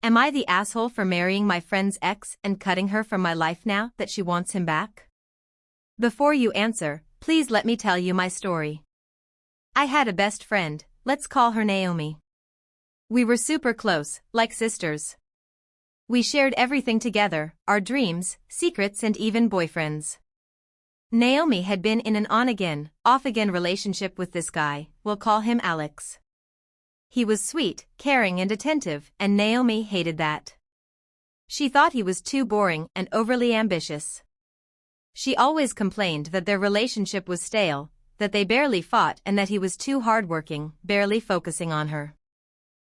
Am I the asshole for marrying my friend's ex and cutting her from my life now that she wants him back? Before you answer, please let me tell you my story. I had a best friend, let's call her Naomi. We were super close, like sisters. We shared everything together, our dreams, secrets and even boyfriends. Naomi had been in an on-again, off-again relationship with this guy, we'll call him Alex. He was sweet, caring and attentive, and Naomi hated that. She thought he was too boring and overly ambitious. She always complained that their relationship was stale, that they barely fought and that he was too hardworking, barely focusing on her.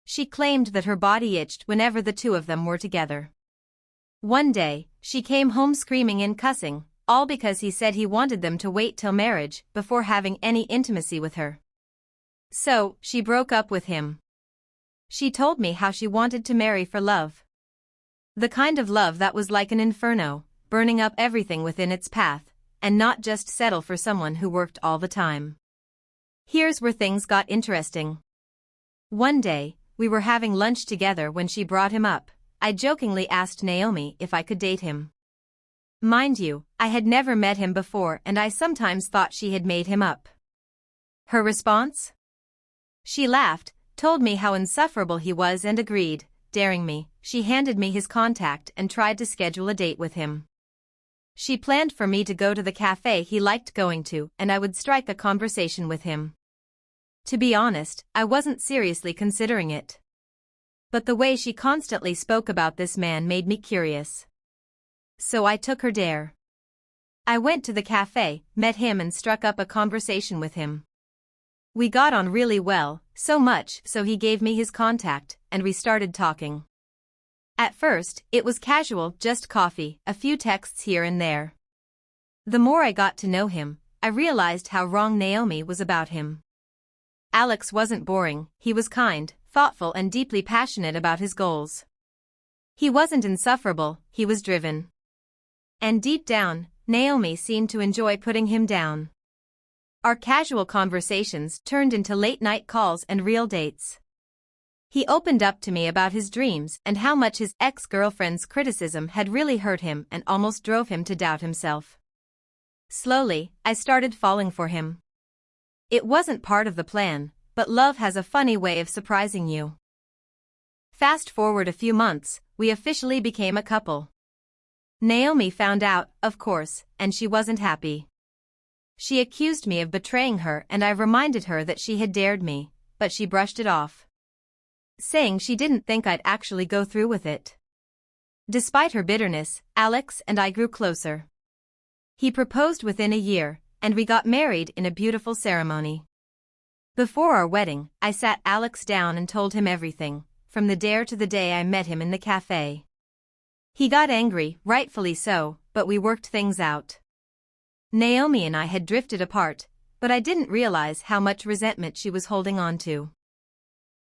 She claimed that her body itched whenever the two of them were together. One day, she came home screaming and cussing, all because he said he wanted them to wait till marriage before having any intimacy with her. So, she broke up with him. She told me how she wanted to marry for love. The kind of love that was like an inferno, burning up everything within its path, and not just settle for someone who worked all the time. Here's where things got interesting. One day, we were having lunch together when she brought him up. I jokingly asked Naomi if I could date him. Mind you, I had never met him before and I sometimes thought she had made him up. Her response? She laughed, told me how insufferable he was and agreed, daring me. She handed me his contact and tried to schedule a date with him. She planned for me to go to the cafe he liked going to and I would strike a conversation with him. To be honest, I wasn't seriously considering it. But the way she constantly spoke about this man made me curious. So I took her dare. I went to the cafe, met him and struck up a conversation with him. We got on really well, so much so he gave me his contact, and we started talking. At first, it was casual, just coffee, a few texts here and there. The more I got to know him, I realized how wrong Naomi was about him. Alex wasn't boring, he was kind, thoughtful and deeply passionate about his goals. He wasn't insufferable, he was driven. And deep down, Naomi seemed to enjoy putting him down. Our casual conversations turned into late-night calls and real dates. He opened up to me about his dreams and how much his ex-girlfriend's criticism had really hurt him and almost drove him to doubt himself. Slowly, I started falling for him. It wasn't part of the plan, but love has a funny way of surprising you. Fast forward a few months, we officially became a couple. Naomi found out, of course, and she wasn't happy. She accused me of betraying her and I reminded her that she had dared me, but she brushed it off, saying she didn't think I'd actually go through with it. Despite her bitterness, Alex and I grew closer. He proposed within a year, and we got married in a beautiful ceremony. Before our wedding, I sat Alex down and told him everything, from the dare to the day I met him in the cafe. He got angry, rightfully so, but we worked things out. Naomi and I had drifted apart, but I didn't realize how much resentment she was holding on to.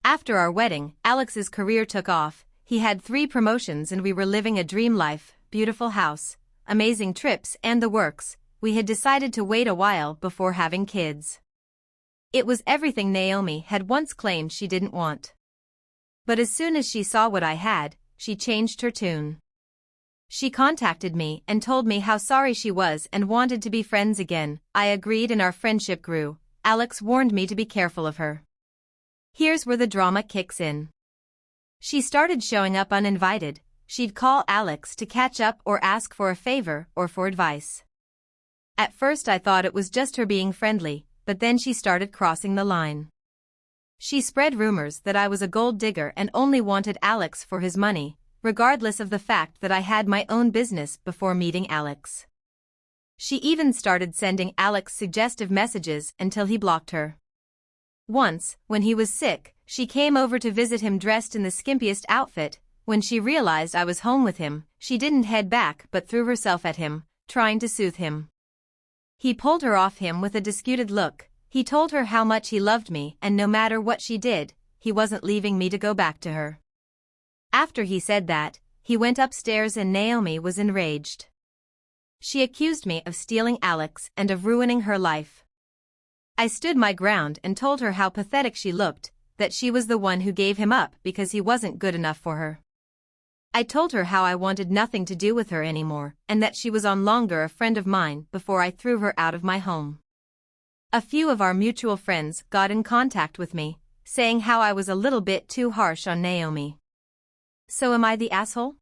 After our wedding, Alex's career took off, he had 3 promotions and we were living a dream life, beautiful house, amazing trips and the works. We had decided to wait a while before having kids. It was everything Naomi had once claimed she didn't want. But as soon as she saw what I had, she changed her tune. She contacted me and told me how sorry she was and wanted to be friends again. I agreed and our friendship grew. Alex warned me to be careful of her. Here's where the drama kicks in. She started showing up uninvited. She'd call Alex to catch up or ask for a favor or for advice. At first I thought it was just her being friendly, but then she started crossing the line. She spread rumors that I was a gold digger and only wanted Alex for his money, regardless of the fact that I had my own business before meeting Alex. She even started sending Alex suggestive messages until he blocked her. Once, when he was sick, she came over to visit him dressed in the skimpiest outfit. When she realized I was home with him, she didn't head back but threw herself at him, trying to soothe him. He pulled her off him with a disputed look. He told her how much he loved me and no matter what she did, he wasn't leaving me to go back to her. After he said that, he went upstairs and Naomi was enraged. She accused me of stealing Alex and of ruining her life. I stood my ground and told her how pathetic she looked, that she was the one who gave him up because he wasn't good enough for her. I told her how I wanted nothing to do with her anymore and that she was on longer a friend of mine before I threw her out of my home. A few of our mutual friends got in contact with me, saying how I was a little bit too harsh on Naomi. So am I the asshole?